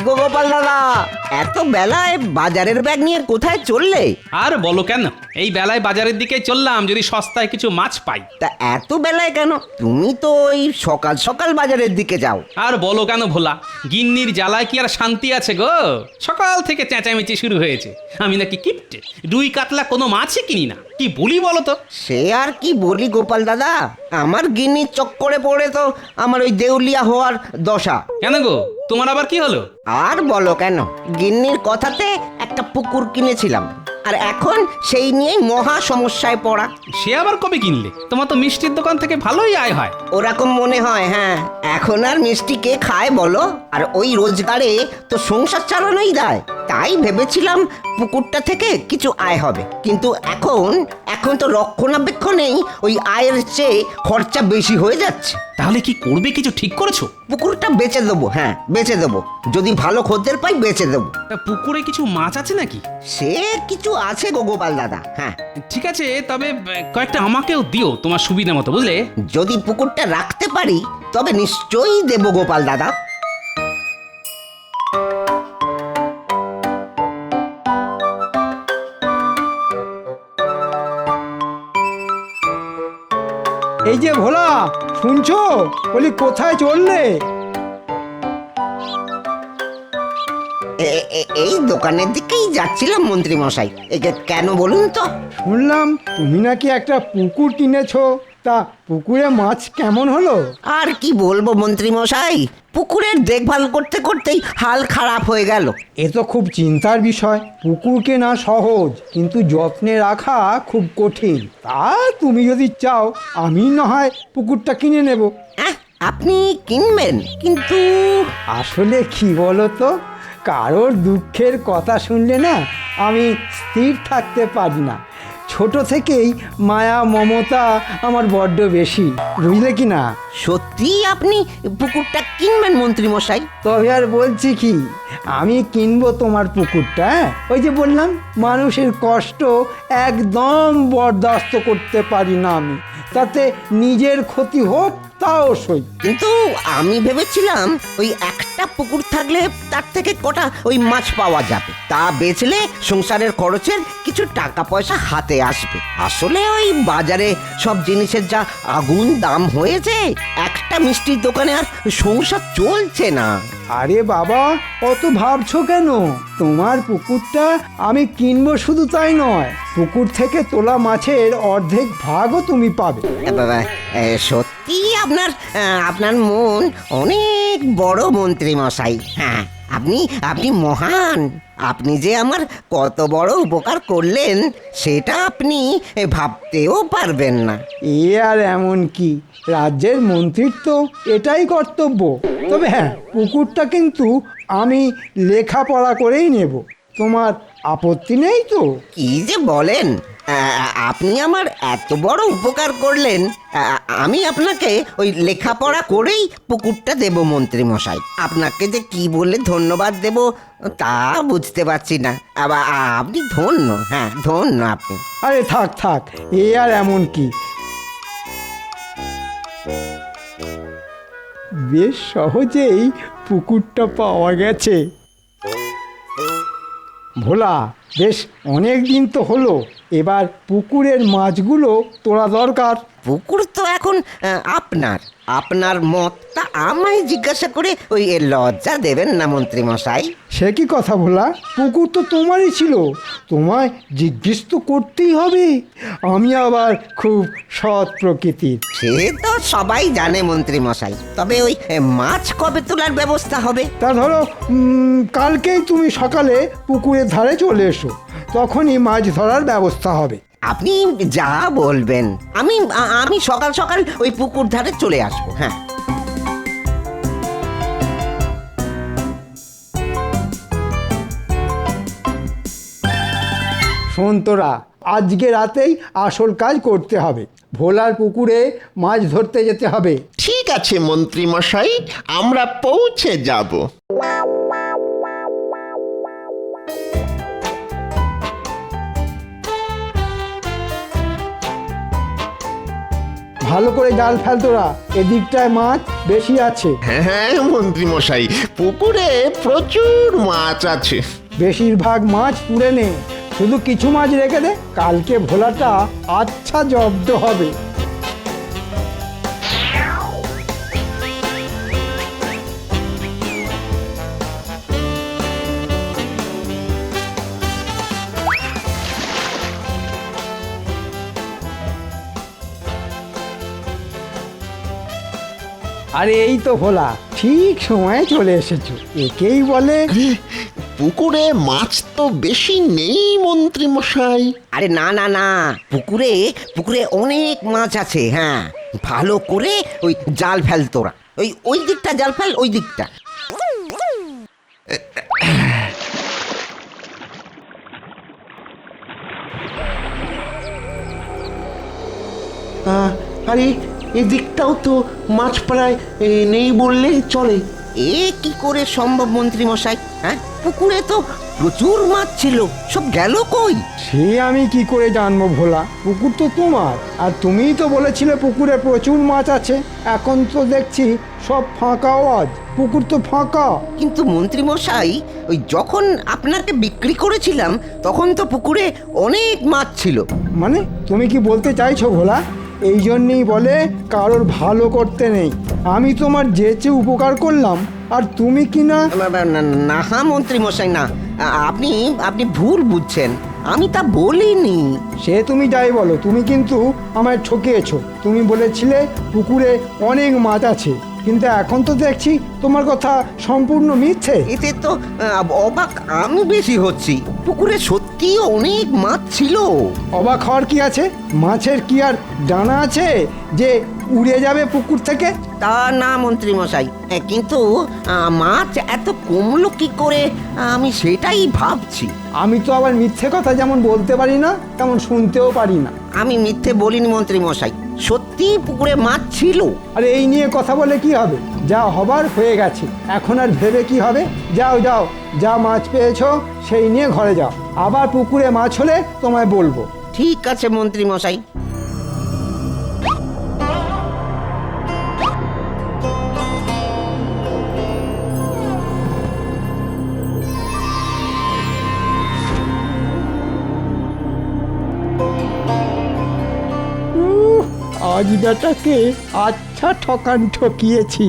গো গোপাল দাদা, এত বেলায় বাজারের ব্যাগ নিয়ে কোথায় চললে? আর বলো কেন, এই বেলায় বাজারের দিকে চললাম যদি সস্তায় কিছু মাছ পাই। তা এত বেলায় কেন? তুমি তো ওই সকাল সকাল বাজারের দিকে যাও। আর বলো কেন ভোলা, গিন্নির জ্বালায় কি আর শান্তি আছে গো? সকাল থেকে চেঁচামেচি শুরু হয়েছে, আমি নাকি কিপটে, রুই কাতলা কোনো মাছই কিনি না। কি বলি বলো তো? সে আর কি বলি গোপাল দাদা, আমার গিন্নির চক্করে পড়ে তো আমার ওই দেউলিয়া হওয়ার দশা। কেন গো, তোমার আবার কি হলো? আর বলো কেন, গিন্নির কথাতে একটা পুকুর কিনেছিলাম, আর এখন সেই নিয়েই মহা সমস্যায় পড়া। সে আবার কবে কিনলে? তোমার তো মিষ্টির দোকান থেকে ভালোই আয় হয়। ওরকম মনে হয়, হ্যাঁ। এখন আর মিষ্টি কে খায় বলো? আর ওই রোজগারে তো সংসার চালানোই দেয়। তাই ভেবেছিলাম পুকুরটা থেকে কিছু আয় হবে, কিন্তু এখন তো রক্ষণাবেক্ষণেই ওই আয়ের চেয়ে খরচা বেশি হয়ে যাচ্ছে। তাহলে কি করবে, কিছু ঠিক করেছো? পুকুরটা বেচে দেবো, হ্যাঁ বেচে দেবো, যদি ভালো খদ্দের পাই বেচে দেবো। তা পুকুরে কিছু মাছ আছে নাকি? সে কিছু আছে গো গোপাল দাদা, হ্যাঁ। ঠিক আছে, তবে কয়েকটা আমাকেও দিও তোমার সুবিধা মতো, বুঝলে? যদি পুকুরটা রাখতে পারি তবে নিশ্চয়ই দেবো গোপাল দাদা। এই যে ভোলা, শুনছো? বলি কোথায় চললে? এই দোকানের দিকেই যাচ্ছিলাম মন্ত্রী মশাই। কেন বলুন তো? শুনলাম তুমি নাকি একটা পুকুর কিনেছো, তা পুকুরে মাছ কেমন হলো? আর কি বলবো মন্ত্রী মশাই, পুকুরের দেখভাল করতে করতেই হাল খারাপ হয়ে গেল। এ তো খুব চিন্তার বিষয়। পুকুর কেনা সহজ, কিন্তু যত্নে রাখা খুব কঠিন। তা তুমি যদি চাও আমি না হয় পুকুরটা কিনে নেব। আপনি কিনবেন? কিন্তু আসলে কি বলো তো, কারোর দুঃখের কথা শুনলে না আমি স্থির থাকতে পারি না। ছোট থেকেই মায়া মমতা আমার বড্ড বেশি, বুঝলে কি না? সত্যি আপনি পুকুরটা কিনবেন মন্ত্রী মশাই? তবে আর বলছি কি, আমি কিনবো তোমার পুকুরটা। ওই যে বললাম, মানুষের কষ্ট একদম বরদাস্ত করতে পারি না আমি, তাতে নিজের ক্ষতি হোক তাও সই। কিন্তু আমি ভেবেছিলাম ওই একটা পুকুর থাকলে তার থেকে কটা ওই মাছ পাওয়া যাবে, তা বেচলে সংসারের খরচের কিছু টাকা পয়সা হাতে আসবে। আসলে ওই বাজারে সব জিনিসের যা আগুন দাম হয়েছে, একটা মিষ্টির দোকানে আর সংসার চলছে না। আরে বাবা, অত ভাবছো কেন? তোমার পুকুরটা আমি কিনবো শুধু তাই নয়, পুকুর থেকে তোলা মাছের অর্ধেক ভাগও তুমি পাবে। বাবা, সত্যি আপনার মন অনেক বড় মন্ত্রী মশাই। হ্যাঁ, আপনি মহান। আপনি যে আমার কত বড় উপকার করলেন সেটা আপনি ভাবতেও পারবেন না। এ আর এমন কি, রাজ্যের মন্ত্রীর তো এটাই কর্তব্য। তবে হ্যাঁ, পুকুরটা কিন্তু আমি লেখাপড়া করেই নেব। তোমার আপত্তি নেই তো? কি যে বলেন, আপনি আমার এত বড় উপকার করলেন, আমি আপনাকে ওই লেখাপড়া করেই পুকুরটা দেব মন্ত্রী মশাই। আপনাকে যে কি বলে ধন্যবাদ দেব তা বুঝতে পারছি না। আবার আপনি ধন্য, হ্যাঁ ধন্য আপনি। আরে থাক থাক, এ আর এমন কি, বেশ সহজেই পুকুরটা পাওয়া গেছে। ভোলা, বেশ অনেক দিন তো হলো, এবার পুকুরের মাছগুলো তোলা দরকার। পুকুর তো এখন আপনার মত, তা আমায় জিজ্ঞাসা করে ওই লজ্জা দেবেন না মন্ত্রী মশাই। সে কি কথা ভোলা, পুকুর তো তোমারই ছিল, তোমায় জিজ্ঞেস তো করতেই হবে। আমি আবার খুব সৎ প্রকৃতির। সে তো সবাই জানে মন্ত্রী মশাই, তবে ওই মাছ কবে তোলার ব্যবস্থা হবে? তা ধরো কালকেই তুমি সকালে পুকুরের ধারে চলে এসো, তখনই মাছ ধরার ব্যবস্থা হবে। আপনি যা বলবেন, আমি সকাল সকাল ওই পুকুর ধারে চলে আসবো। হ্যাঁ, শোন তোরা, আজকে রাতেই আসল কাজ করতে হবে। ভোলার পুকুরে মাছ ধরতে যেতে হবে। ঠিক আছে মন্ত্রী মশাই, আমরা পৌঁছে যাব। ভালো করে জাল ফেল তোরা, এদিকটায় মাছ বেশি আছে। হ্যাঁ হ্যাঁ মন্ত্রী মশাই, পুকুরে প্রচুর মাছ আছে। বেশিরভাগ মাছ পুড়ে নে, শুধু কিছু মাছ রেখে দে, কালকে ভোলাটা আচ্ছা জব্দ হবে। আরে এই তো ভোলা, ঠিক সময়ে চলে এসেছো। একেই বলে আরে, পুকুরে মাছ তো বেশি নেই মন্ত্রী মশাই। আরে না না না, পুকুরে পুকুরে অনেক মাছ আছে। হ্যাঁ, ভালো করে ওই জাল ফেল তোরা, ওই দিকটা জাল ফেল, ওই দিকটা। আরে এদিকটাও তো মাছ প্রায় নেই বললে চলে। এ কি করে সম্ভব মন্ত্রী মশাই? হ্যাঁ, পুকুরে তো প্রচুর মাছ ছিল, সব গেল কই? সে আমি কি করে জানবো ভোলা, পুকুর তো তোমার, আর তুমিই তো বলেছিলে পুকুরে প্রচুর মাছ আছে। এখন তো দেখছি সব ফাঁকা আওয়াজ, পুকুর তো ফাঁকা। কিন্তু মন্ত্রী মশাই, ওই যখন আপনাকে বিক্রি করেছিলাম তখন তো পুকুরে অনেক মাছ ছিল। মানে তুমি কি বলতে চাইছো ভোলা? এই জন্যেই বলে কারোর ভালো করতে নেই। আমি তোমার যেচে উপকার করলাম, আর তুমি কি না। না হ্যাঁ মন্ত্রী মশাই, না, আপনি আপনি ভুল বুঝছেন, আমি তা বলিনি। সে তুমি যাই বলো, তুমি কিন্তু আমায় ঠকিয়েছো। তুমি বলেছিলে পুকুরে অনেক মাছ আছে, কিন্তু এখন তো দেখছি তোমার কথা সম্পূর্ণ মিথ্যে। এতে তো অবাক আমি বেশি হচ্ছি। পুকুরে সত্যি অনেক মাছ ছিল। অবাক হওয়ার কি আছে? মাছের কি আর ডানা আছে যে উড়ে যাবে পুকুর থেকে? তা না মন্ত্রী মশাই, কিন্তু মাছ এত কমলো কি করে, আমি সেটাই ভাবছি। আমি তো আবার মিথ্যে কথা যেমন বলতে পারি না, তেমন শুনতেও পারি না। আমি মিথ্যে বলিনি মন্ত্রী মশাই, সত্যি পুকুরে মাছ ছিল। আর এই নিয়ে কথা বলে কি হবে? যা হবার হয়ে গেছে, এখন আর ভেবে কি হবে? যাও যাও, যা মাছ পেয়েছো সেই নিয়ে ঘরে যাও। আবার পুকুরে মাছ হলে তোমায় বলবো। ঠিক আছে মন্ত্রী মশাই। আজ বেটাকে আচ্ছা ঠকান ঠকিয়েছি।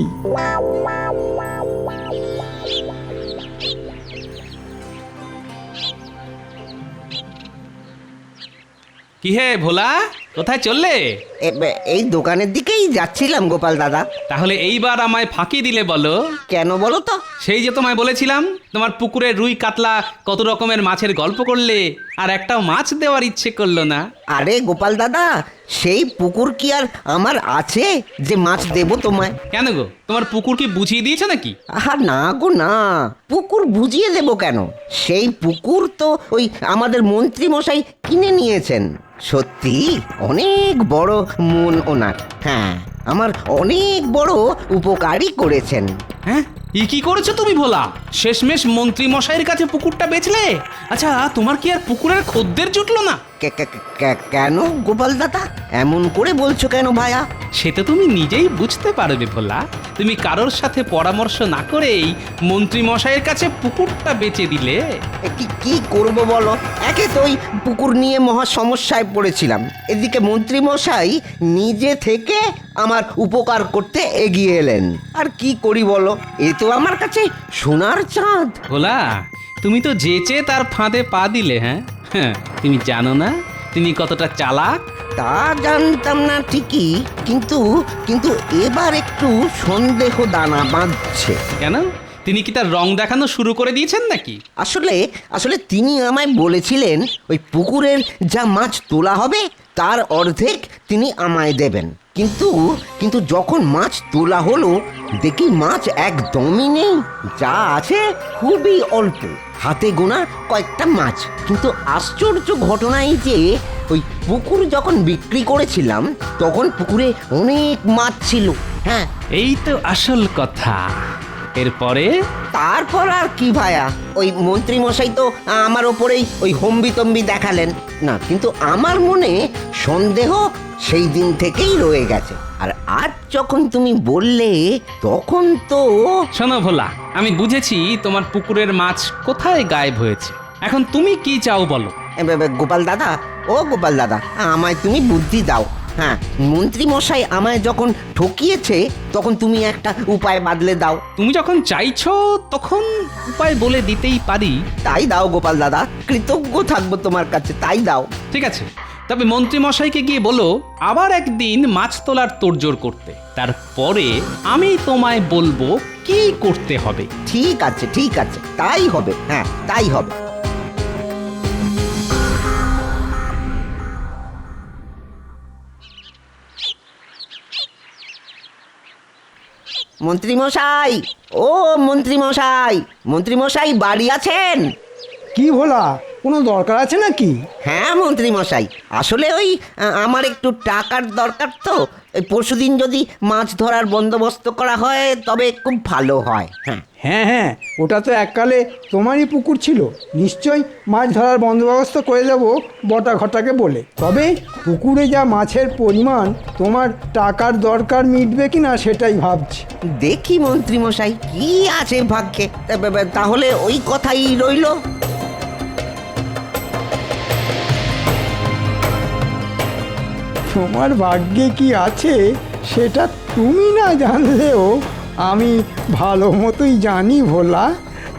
কি হে ভোলা, কোথায় চললে? এই দোকানের দিকেই যাচ্ছিলাম গোপাল দাদা। তাহলে এইবার আমায় ফাঁকি দিলে বলো। কেন বলো তো? সেই যে তোমায় বলেছিলাম তোমার পুকুরে রুই কাতলা কত রকমের মাছের গল্প করলে, আর একটাও মাছ দেওয়ার ইচ্ছে করলো না। আরে গোপাল দাদা, সেই পুকুর কি আর আমার আছে যে মাছ দেবো তোমায়? কেন গো, তোমার পুকুর কি বুঝিয়ে দিয়েছে নাকি? আহা না গো না, পুকুর বুঝিয়ে দেবো কেন? সেই পুকুর তো ওই আমাদের মন্ত্রী মশাই কিনে নিয়েছেন। সত্যি অনেক বড় মন ওনার। হ্যাঁ, আমার অনেক বড় উপকারই করেছেন। হ্যাঁ, কি করেছো তুমি ভোলা? শেষমেশ মন্ত্রী মশাইয়ের কাছে পুকুরটা বেচলে? আচ্ছা, তোমার কি আর পুকুরের খদ্দের জুটলো না? কেন গোপাল দাদা, এমন করে বলছো কেন ভায়া? সে তো তুমি নিজেই বুঝতে পারবে ভোলা। তুমি কারোর সাথে পরামর্শ না করেই মন্ত্রী মশাইয়ের কাছে পুকুরটা বেচে দিলে। কি করব বলো? একে তো ওই পুকুর নিয়ে মহা সমস্যায় পড়েছিলাম, এদিকে মন্ত্রী মশাই নিজে থেকে আমার উপকার করতে এগিয়ে এলেন। আর কি করি বলো, এ তো আমার কাছে সোনার চাঁদ। ভোলা, তুমি তো যেচে তার ফাঁদে পা দিলে। হ্যাঁ হ্যাঁ, তুমি জানো না তিনি কতটা চালাক? তা জানতাম না ঠিকই, কিন্তু কিন্তু এবার একটু সন্দেহ দানা বাঁধছে। কেন, তিনি কি তার রং দেখানো শুরু করে দিয়েছেন নাকি? আসলে আসলে তিনি আমায় বলেছিলেন ওই পুকুরের যা মাছ তোলা হবে তার অর্ধেক তিনি আমায় দেবেন। কিন্তু কিন্তু যখন মাছ তোলা হলো দেখি মাছ একদমই নেই, যা আছে খুবই অল্প, হাতে গোনা কয়েকটা মাছ। কিন্তু আশ্চর্য ঘটনা এই যে ওই পুকুর যখন বিক্রি করেছিলাম তখন পুকুরে অনেক মাছ ছিল। হ্যাঁ, এই তো আসল কথা। এরপরে তারপর আর কি ভায়া, ওই মন্ত্রী মশাই তো আমার ওপরেই ওই হম্বিতম্বি দেখালেন না, কিন্তু আমার মনে সন্দেহ সেই দিন থেকেই রয়ে গেছে। আর আজ যখন তুমি বললে তখন তো শোনো ভোলা, আমি বুঝেছি তোমার পুকুরের মাছ কোথায় গায়েব হয়েছে। এখন তুমি কি চাও বলো। গোপাল দাদা, ও গোপাল দাদা, আমায় তুমি বুদ্ধি দাও। হ্যাঁ, মন্ত্রী মশাই আমায় যখন ঠকিয়েছে তখন তুমি একটা উপায় বাদলে দাও। তুমি যখন চাইছো তখন উপায় বলে দিতেই পারি। তাই দাও গোপাল দাদা, কৃতজ্ঞ থাকবো তোমার কাছে, তাই দাও। ঠিক আছে, তবে মন্ত্রী মশাইকে গিয়ে বলো আবার একদিন মাছ তোলার তোড়জোড় করতে। তারপরে আমি তোমায় বলবো কি করতে হবে। ঠিক আছে, ঠিক আছে, তাই হবে। হ্যাঁ, তাই হবে। মন্ত্রী মশাই, ও মন্ত্রী মশাই, মন্ত্রী মশাই বাড়ি আছেন? কি ভোলা, কোনো দরকার আছে নাকি? হ্যাঁ মন্ত্রী মশাই, আসলে ওই আমার একটু টাকার দরকার তো। এই পরশুদিন যদি মাছ ধরার বন্দোবস্ত করা হয় তবে খুব ভালো হয়। হ্যাঁ, হ্যাঁ হ্যাঁ, ওটা তো এককালে তোমারই পুকুর ছিল, নিশ্চয়ই মাছ ধরার বন্দোবস্ত করে দেবো বটা ঘটাকে বলে। তবে পুকুরে যা মাছের পরিমাণ, তোমার টাকার দরকার মিটবে কিনা সেটাই ভাবছি। দেখি মন্ত্রী মশাই কি আছে ভাগ্যে। তাহলে ওই কথাই রইলো। তোমার ভাগ্যে কি আছে সেটা তুমি না জানলেও আমি ভালো মতোই জানি ভোলা।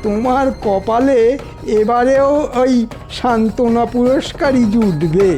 তোমার কপালে এবারেও ওই সান্ত্বনা পুরস্কারই জুটবে।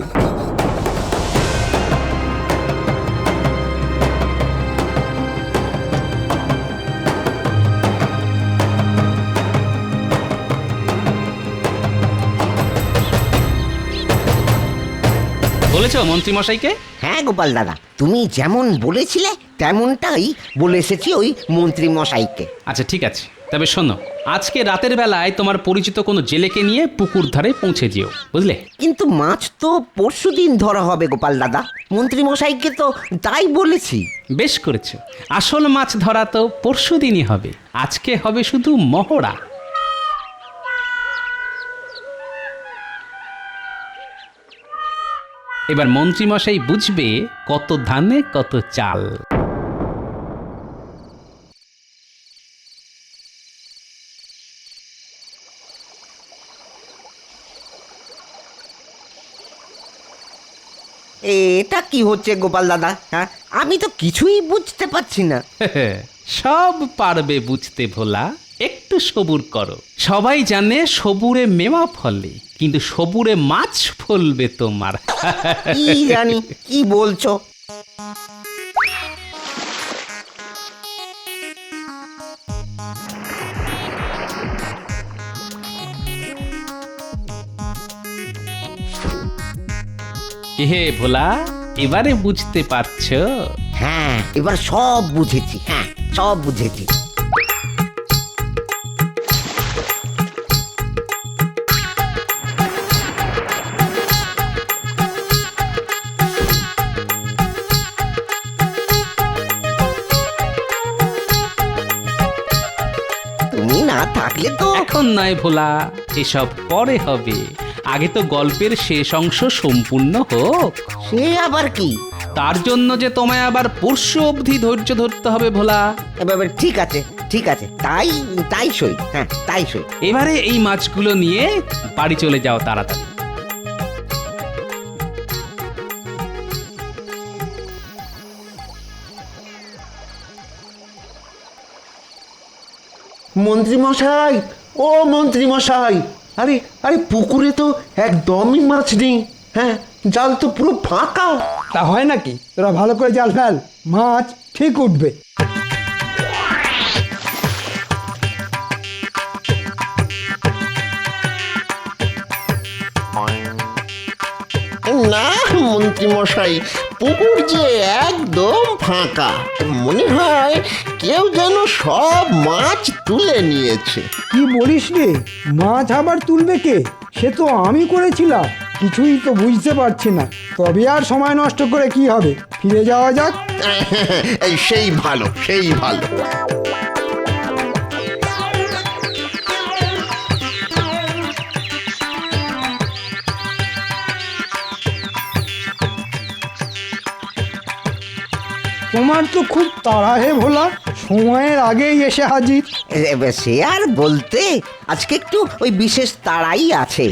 বলেছো মন্ত্রী মশাইকে? হ্যাঁ গোপাল দাদা, তুমি যেমন বলেছিলে তেমনটাই বলে এসেছি ওই মন্ত্রী মশাইকে। আচ্ছা ঠিক আছে, তবে শোনো, আজকে রাতের বেলায় তোমার পরিচিত কোনো জেলেকে নিয়ে পুকুর ধারে পৌঁছে যেও, বুঝলে? কিন্তু মাছ তো পরশুদিন ধরা হবে গোপাল দাদা, মন্ত্রী মশাইকে তো তাই বলেছি। বেশ করেছো, আসল মাছ ধরা তো পরশুদিনই হবে, আজকে হবে শুধু মহড়া। এবার মন্ত্রী মশাই বুঝবে কত ধানে কত চাল। এটা কি হচ্ছে গোপাল দাদা? হ্যাঁ, আমি তো কিছুই বুঝতে পারছি না। সব পারবে বুঝতে ভোলা, একটু সবুর করো। সবাই জানে সবুরে মেওয়া ফলে, কিন্তু সবুরে মাছ ফলবে তোমার। কি জানি কি বলছো। হে ভোলা, এবারে বুঝতে পারছো? হ্যাঁ, এবার সব বুঝেছি। হ্যাঁ, সব বুঝেছি। তুমি না থাকলে তো এখন নয় ভোলা, এসব পরে হবে। আগে তো গল্পের শেষ অংশ সম্পূর্ণ হোক। সে আবার কি? তার জন্য যে তোমায় আবার পরশু অবধি ধৈর্য ধরতে হবে ভোলা। এবার ঠিক আছে, ঠিক আছে, তাই তাই সই। হ্যাঁ, তাই সই। এবারে এই মাছগুলো নিয়ে বাড়ি চলে যাও তাড়াতাড়ি। মন্ত্রী মশাই, ও মন্ত্রী মশাই, আরে আরে পুকুরে তো একদমই মাছ নেই। হ্যাঁ, জাল তো পুরো ফাঁকা। তা হয় নাকি? তোরা ভালো করে জাল ফেল, মাছ ঠিক উঠবে। না মন্ত্রী মশাই, পুকুর যে একদম ফাঁকা। মনে হয় কেউ যেন সব মাছ তুলে নিয়েছে। কি বলিস রে, মাছ আবার তুলবে কে? সে তো আমি করেছিলাম, কিছুই তো বুঝতে পারছি না। তবে আর সময় নষ্ট করে কি হবে, ফিরে যাওয়া যাক। এই সেই ভালো, সেই ভালো। তোমার তো খুব তাড়া হে ভোলা, সময়ের আগেই এসে হাজির। সে আর বলতে, আজকে একটু ওই বিশেষ তাড়াই আছে।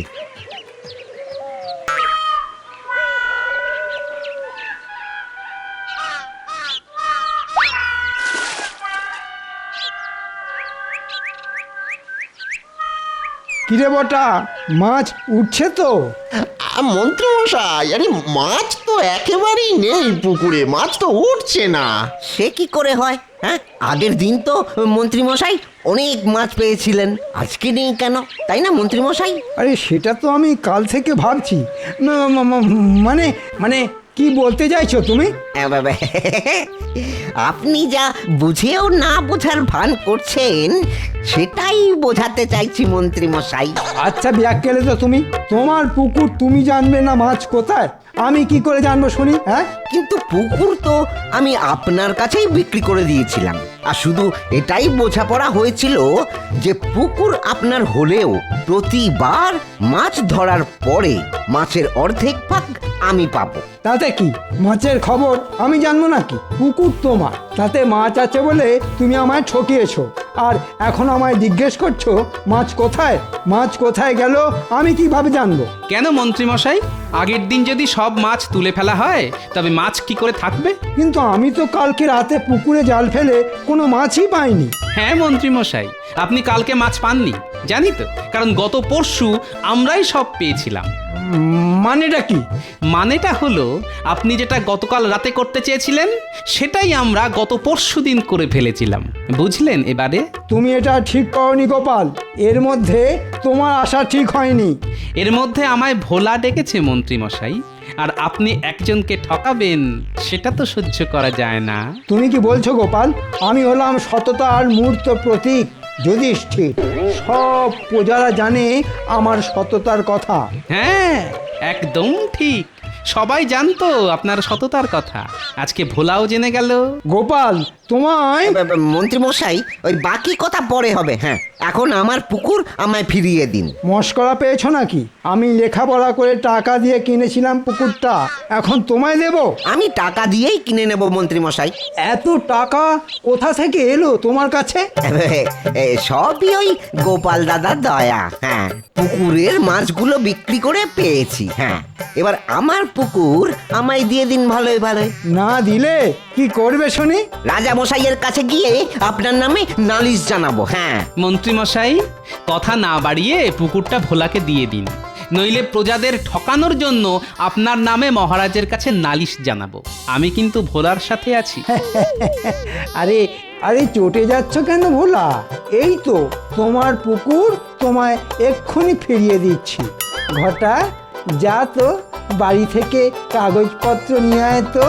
কিরে বটা, মাছ উঠছে তো? মন্ত্রী মশাই, আরে মাছ তো একেবারেই নেই পুকুরে, মাছ তো উঠছে না। সে কি করে হয়? হ্যাঁ, আগের দিন তো মন্ত্রী মশাই অনেক মাছ পেয়েছিলেন, আজকে নেই কেন, তাই না মন্ত্রী মশাই? আরে সেটা তো আমি কাল থেকে ভাবছি। মানে মানে কি বলতে চাইছো তুমি? আপনি যা বুঝেও না বোঝার ভান করছেন সেটাই বোঝাতে চাইছি মন্ত্রী মশাই। আচ্ছা ব্যাককেলে তো তুমি, তোমার পুকুর তুমি জানবে না মাছ কোথায়, আমি কি করে জানবো শুনি? হ্যাঁ, কিন্তু পুকুর তো আমি আপনার কাছেই বিক্রি করে দিয়েছিলাম, আর শুধু এটাই বোঝাপড়া হয়েছিল যে পুকুর আপনার হলেও প্রতিবার মাছ ধরার পরে মাছের অর্ধেক ভাগ আমি পাবো। তাতে কি, মাছের খবর আমি জানবো নাকি? পুকুর তোমার, তাতে মাছ আছে বলে তুমি আমায় ঠকিয়েছো, আর এখন আমায় জিজ্ঞেস করছো মাছ কোথায়? মাছ কোথায় গেল আমি কিভাবে জানবো? কেন মন্ত্রী মশাই, আগের দিন যদি সব মাছ তুলে ফেলা হয় তবে মাছ কি করে থাকবে? কিন্তু আমি তো কালকে রাতে পুকুরে জাল ফেলে কোনো মাছই পাইনি। হ্যাঁ মন্ত্রী মশাই, আপনি কালকে মাছ পাননি জানি তো, কারণ গত পরশু আমরাই সব পেয়েছিলাম। মানেটা কি? মানেটা হলো আপনি যেটা গতকাল রাতে করতে চেয়েছিলেন সেটাই আমরা গত পরশু দিন করে ফেলেছিলাম, বুঝলেন এবারে? তুমি এটা ঠিক করনি গোপাল, এর মধ্যে তোমার আশা ঠিক হয়নি। এর মধ্যে আমায় ভোলা ডেকেছে মন্ত্রী মশাই, আর আপনি একজনকে ঠকাবেন সেটা তো সহ্য করা যায় না। তুমি কি বলছো গোপাল? আমি হলাম সততার মূর্ত প্রতীক যুধিষ্ঠির, সব প্রজারা জানে আমার সততার কথা। হ্যাঁ একদম ঠিক, সবাই জানতো আপনার সততার কথা, আজকে ভোলাও জেনে গেল। গোপাল তোমায় মন্ত্রী মশাই, ওই বাকি কথা পরে হবে। হ্যাঁ, এখন আমার পুকুর আমায় ফিরিয়ে দিন। মস্করা পেয়েছো নাকি? আমি লেখাপড়া করে টাকা দিয়ে কিনেছিলাম পুকুরটা, এখন তোমায় দেব? আমি টাকা দিয়েই কিনে নেব মন্ত্রী মশাই। এত টাকা কোথা থেকে এলো তোমার কাছে? সবই ওই গোপাল দাদার দয়া। হ্যাঁ, পুকুরের মাছগুলো বিক্রি করে পেয়েছি। হ্যাঁ, এবার আমার পুকুর আমায় দিয়ে দিন ভালোই ভালোই। না দিলে কি করবে শুনি? রাজা মশাইয়ের কাছে গিয়ে আপনার নামে নালিশ জানাবো। হ্যাঁ মন্ত্রী মশাই, কথা না বাড়িয়ে পুকুরটা ভোলাকে দিয়ে দিন, নইলে প্রজাদের ঠকানোর জন্য আপনার নামে মহারাজের কাছে নালিশ জানাবো। আমি কিন্তু ভোলার সাথে আছি। আরে আরে চটে যাচ্ছ কেন ভোলা? এই তো তোমার পুকুর, তোমায় এক্ষুনি ফিরিয়ে দিচ্ছি। ঘটা, যা তো বাড়ি থেকে কাগজপত্র নিয়ে আয় তো।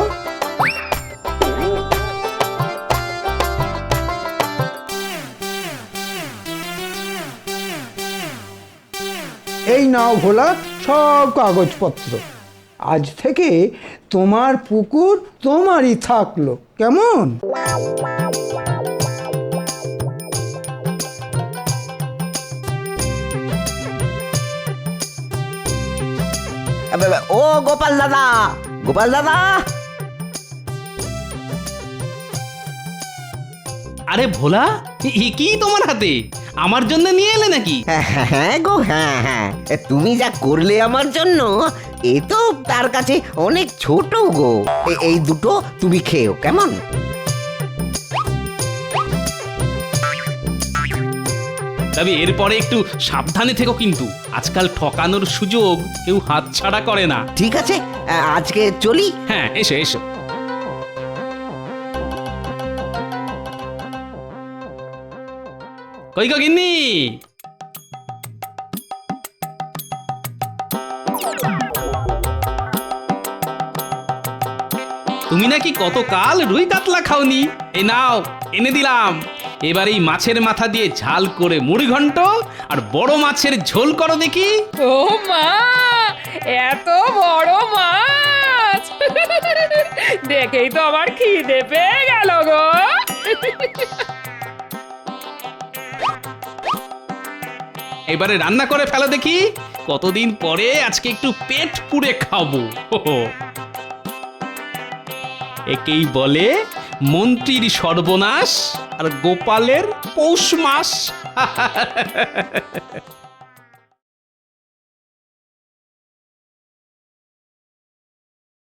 এই নাও ভোলা সব কাগজপত্র, আজ থেকে তোমার পুকুর তোমারই থাকলো, কেমন? ও গোপাল দাদা, গোপাল দাদা। আরে ভোলা, কি তোমার হাতে? আমার জন্য নিয়ে এলে নাকি? হ্যাঁ গো, হ্যাঁ হ্যাঁ, তুমি যা করলে আমার জন্য, এ তো তার কাছে অনেক ছোট গো। এই দুটো তুমি খেও, কেমন? তবে এরপরে একটু সাবধানে থেকো, কিন্তু আজকাল ঠকানোর সুযোগ কেউ হাতছাড়া করে না। ঠিক আছে, আজকে চলি। হ্যাঁ এসো এসো। কই গো গিন্নি? তুমি নাকি কতকাল রুই কাতলা খাওনি, এই নাও এনে দিলাম। এবার এই মাছের মাথা দিয়ে ঝাল করে মুড়ি ঘন্ট আর বড় মাছের ঝোল করো দেখি। ও মা, এত বড় মাছ দেখেই তো আমার খিদে পেয়ে গেল গো। এবারে রান্না করে ফেলো দেখি, কতদিন পরে আজকে একটু পেট পুড়ে খাবো। একেই বলে মন্ত্রীর সর্বনাশ আর গোপালের পৌষ মাস।